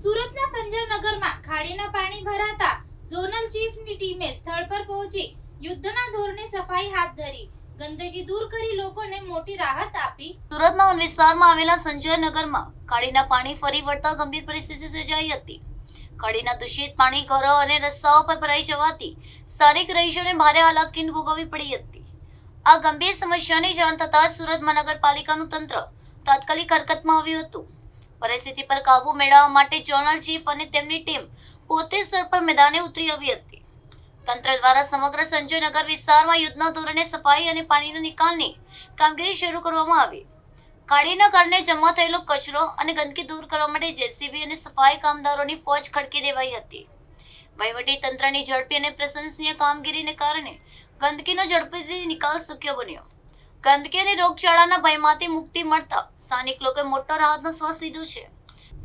સુરતના સંજયનગરમાં ખાડીના પાણી ભરાતા ઝોનલ ચીફની ટીમે સ્થળ પર પહોંચી યુદ્ધના ધોરણે સફાઈ હાથ ધરી ગંદકી દૂર કરી લોકોને મોટી રાહત આપી। સુરતના ઉન વિસ્તારમાં આવેલા સંજયનગરમાં ખાડીના પાણી ફરી વળતા ગંભીર પરિસ્થિતિ સર્જાઈ હતી। ખાડીના દૂષિત પાણી ઘરો અને રસ્તાઓ પર ભરાઈ જવાથી સ્થાનિક રહીશોને ભારે હાલાકી ભોગવવી પડી હતી। આ ગંભીર સમસ્યાની જાણ થતાં સુરત મહાનગરપાલિકાનું તંત્ર તાત્કાલિક હરકતમાં આવ્યું હતું। પરિસ્થિતિ પર કાબુ મેળવવા માટે ઝોનલ ચીફ અને તેમની ટીમ પોતે સ્થળ પર મેદાને ઉતરી આવી હતી। તંત્ર દ્વારા સમગ્ર સંજયનગર વિસ્તારમાં યુદ્ધના ધોરણે સફાઈ અને પાણીના નિકાલની કામગીરી શરૂ કરવામાં આવી। ખાડીના કારણે જમા થયેલો કચરો અને ગંદકી દૂર કરવા માટે જેસીબી અને સફાઈ કામદારોની ફોજ ખડકી દેવાઈ હતી। વહીવટી તંત્રની ઝડપી અને પ્રશંસનીય કામગીરીને કારણે ગંદકીનો ઝડપથી નિકાલ શક્ય બન્યો। ગંદકી અને રોગચાળાના ભયમાંથી મુક્તિ મળતા સ્થાનિક લોકોએ મોટો રાહતનો શ્વાસ લીધો છે।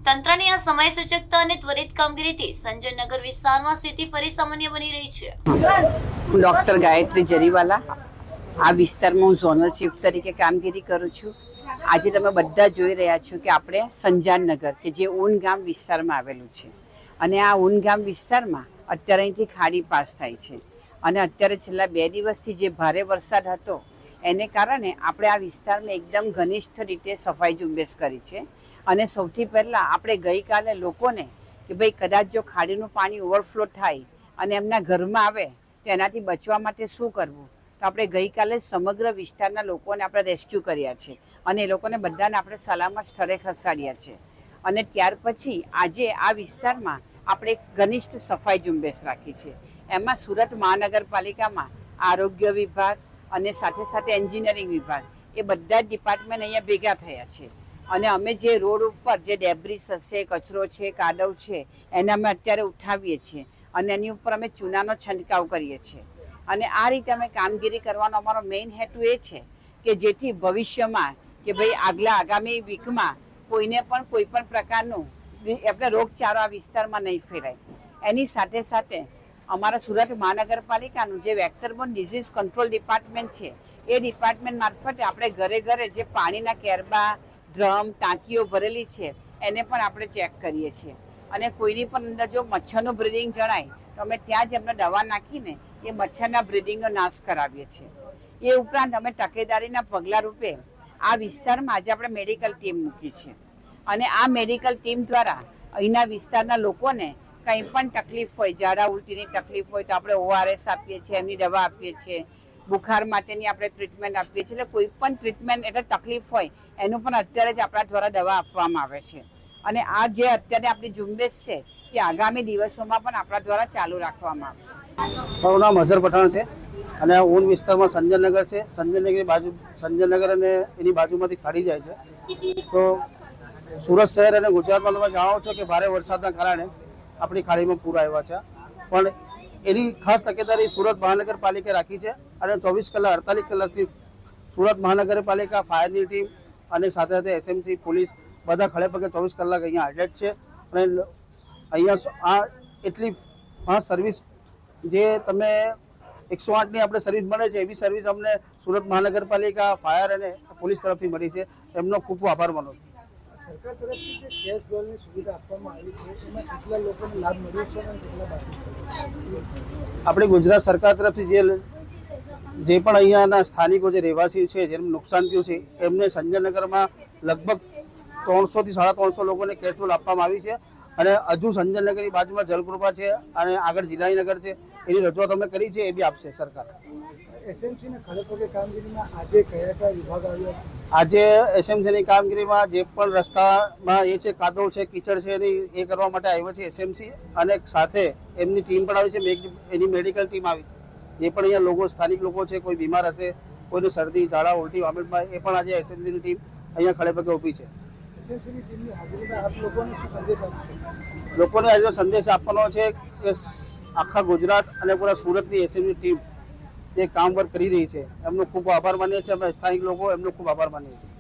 તંત્રની આ સમય સૂચકતા અને ત્વરિત કામગીરીથી સંજયનગર વિસ્તારમાં સ્થિતિ ફરી સામાન્ય બની રહી છે। હું ડૉક્ટર ગાયત્રી જરીવાલા આ વિસ્તારમાં હું ઝોનલ ચીફ તરીકે કામગીરી કરું છું। આજે તમે બધા જોઈ રહ્યા છો કે આપણે સંજાનનગર કે જે ઊન ગામ વિસ્તારમાં આવેલું છે અને આ ઊન ગામ વિસ્તારમાં અત્યારે અહીંથી ખાડી પાસ થાય છે અને અત્યારે છેલ્લા 2 દિવસથી જે ભારે વરસાદ હતો એને કારણે આપણે આ વિસ્તારમાં એકદમ ઘનિષ્ઠ રીતે સફાઈ ઝુંબેશ કરી છે। અને સૌથી પહેલાં આપણે ગઈકાલે લોકોને કે ભાઈ કદાચ જો ખાડીનું પાણી ઓવરફ્લો થાય અને એમના ઘરમાં આવે તો એનાથી બચવા માટે શું કરવું, તો આપણે ગઈકાલે સમગ્ર વિસ્તારના લોકોને આપણે રેસ્ક્યુ કર્યા છે અને એ લોકોને બધાને આપણે સલામત સ્થળે ખસેડ્યા છે। અને ત્યાર પછી આજે આ વિસ્તારમાં આપણે એક ઘનિષ્ઠ સફાઈ ઝુંબેશ રાખી છે। એમાં સુરત મહાનગરપાલિકામાં આરોગ્ય વિભાગ અને સાથે સાથે એન્જિનિયરિંગ વિભાગ એ બધા જ ડિપાર્ટમેન્ટ અહીંયા ભેગા થયા છે અને અમે જે રોડ ઉપર જે ડેબ્રિસ હશે, કચરો છે, કાદવ છે એને અમે અત્યારે ઉઠાવીએ છીએ અને એની ઉપર અમે ચૂનાનો છંટકાવ કરીએ છીએ। અને આ રીતે અમે કામગીરી કરવાનો અમારો મેઇન હેતુ એ છે કે જેથી ભવિષ્યમાં કે ભાઈ આગામી વીકમાં કોઈને પણ કોઈ પણ પ્રકારનું આપણે રોગચાળો આ વિસ્તારમાં નહીં ફેલાય। એની સાથે સાથે અમારા સુરત મહાનગરપાલિકાનું જે વેક્ટરબોર્ન ડિઝીઝ કંટ્રોલ ડિપાર્ટમેન્ટ છે એ ડિપાર્ટમેન્ટ મારફતે આપણે ઘરે ઘરે જે પાણીના કેરબા, ડ્રમ, ટાંકીઓ ભરેલી છે એને પણ આપણે ચેક કરીએ છીએ અને કોઈની પણ અંદર જો મચ્છરનું બ્રીડિંગ જણાય તો અમે ત્યાં જ એમને દવા નાખીને એ મચ્છરના બ્રીડિંગનો નાશ કરાવીએ છીએ। એ ઉપરાંત અમે તકેદારીના પગલાં રૂપે આ વિસ્તારમાં આજે આપણે મેડિકલ ટીમ મૂકી છે અને આ મેડિકલ ટીમ દ્વારા અહીંના વિસ્તારના લોકોને કંઈ પણ તકલીફ હોય, ઝાડા ઉલટીની તકલીફ હોય તો આપણે ORS આપીએ છીએ, એમની દવા આપીએ છીએ, બુખાર માટેની આપણે ટ્રીટમેન્ટ આપીએ છીએ। એટલે કોઈ પણ ટ્રીટમેન્ટ એટલે તકલીફ હોય એનું પણ અત્યારે જ આપણા દ્વારા દવા આપવામાં આવે છે અને આ જે અત્યારે આપણી ઝુંબેશ છે એ આગામી દિવસોમાં પણ આપણા દ્વારા ચાલુ રાખવામાં આવશે। મારું નામ અઝર પઠાણ છે અને આ ઊન વિસ્તારમાં સંજયનગર છે। સંજયનગર અને એની બાજુમાંથી ખાડી જાય છે। તો સુરત શહેર અને ગુજરાતમાં તમે જાણો છો કે ભારે વરસાદના કારણે આપણી ખાડીમાં પૂર આવ્યા છે, પણ એની ખાસ તકેદારી સુરત મહાનગરપાલિકાએ રાખી છે અને 24 કલાક 48 કલાકથી સુરત મહાનગરપાલિકા, ફાયરની ટીમ અને સાથે સાથે એસએમસી, પોલીસ બધા ખડે પગે 24 કલાક અહીંયા એલર્ટ છે। અને અહીંયા આ એટલી ફાસ્ટ સર્વિસ જે તમે 108ની આપણે સર્વિસ મળે છે એવી સર્વિસ અમને સુરત મહાનગરપાલિકા, ફાયર અને પોલીસ તરફથી મળી છે। એમનો ખૂબ ખૂબ આભાર માનું છું। સરકાર તરફથી જે ગેસ ડોલની સુવિધા આપવામાં આવી છે એમાં કેટલા લોકોને લાભ મળ્યો છે અને કેટલા બાકી છે? આપણી ગુજરાત સરકાર તરફથી જે પણ અહીંયાના સ્થાનિકો જે રહેવાસીઓ છે જેનું નુકસાન થયું છે એમને સંજયનગરમાં લગભગ 300 થી 350 લોકોને કેશ ડોલ આપવામાં આવી છે અને હજુ સંજયનગરની બાજુમાં જલકૃપા છે અને આગળ જિલ્લાનગર છે એની રજૂઆત અમે કરી છે, એ બી આપશે સરકાર। એસએમસીના ખડેપગે કામગીરીમાં આજે કયા કયા વિભાગ આવ્યા છે? આજે એસએમસીની કામગીરીમાં જે પણ રસ્તામાં એ છે, કાદવ છે, કીચડ છે, એ કરવા માટે આવ્યો છે એસએમસી અને સાથે એમની ટીમ પણ આવી છે, એની મેડિકલ ટીમ આવી છે। જે પણ અહીંયા લોકો, સ્થાનિક લોકો છે, કોઈ બીમાર હશે, કોઈને શરદી, ઝાડા, ઉલટી, વોમિટમાં, એ પણ આજે એસએમસીની ટીમ અહીંયા ખડેપગે ઊભી છે। એસએમસીની ટીમની હાજરીમાં આપ લોકોને શું સંદેશ આપશો? લોકોને આજે સંદેશ આપવાનો છે કે આખા ગુજરાત અને પૂરા સુરતની એસએમસી ટીમ જે કામ વર્ક કરી રહી છે એમનો ખૂબ આભાર માનીએ છીએ। અમે સ્થાનિક લોકો એમનો ખૂબ આભાર માનીએ છીએ।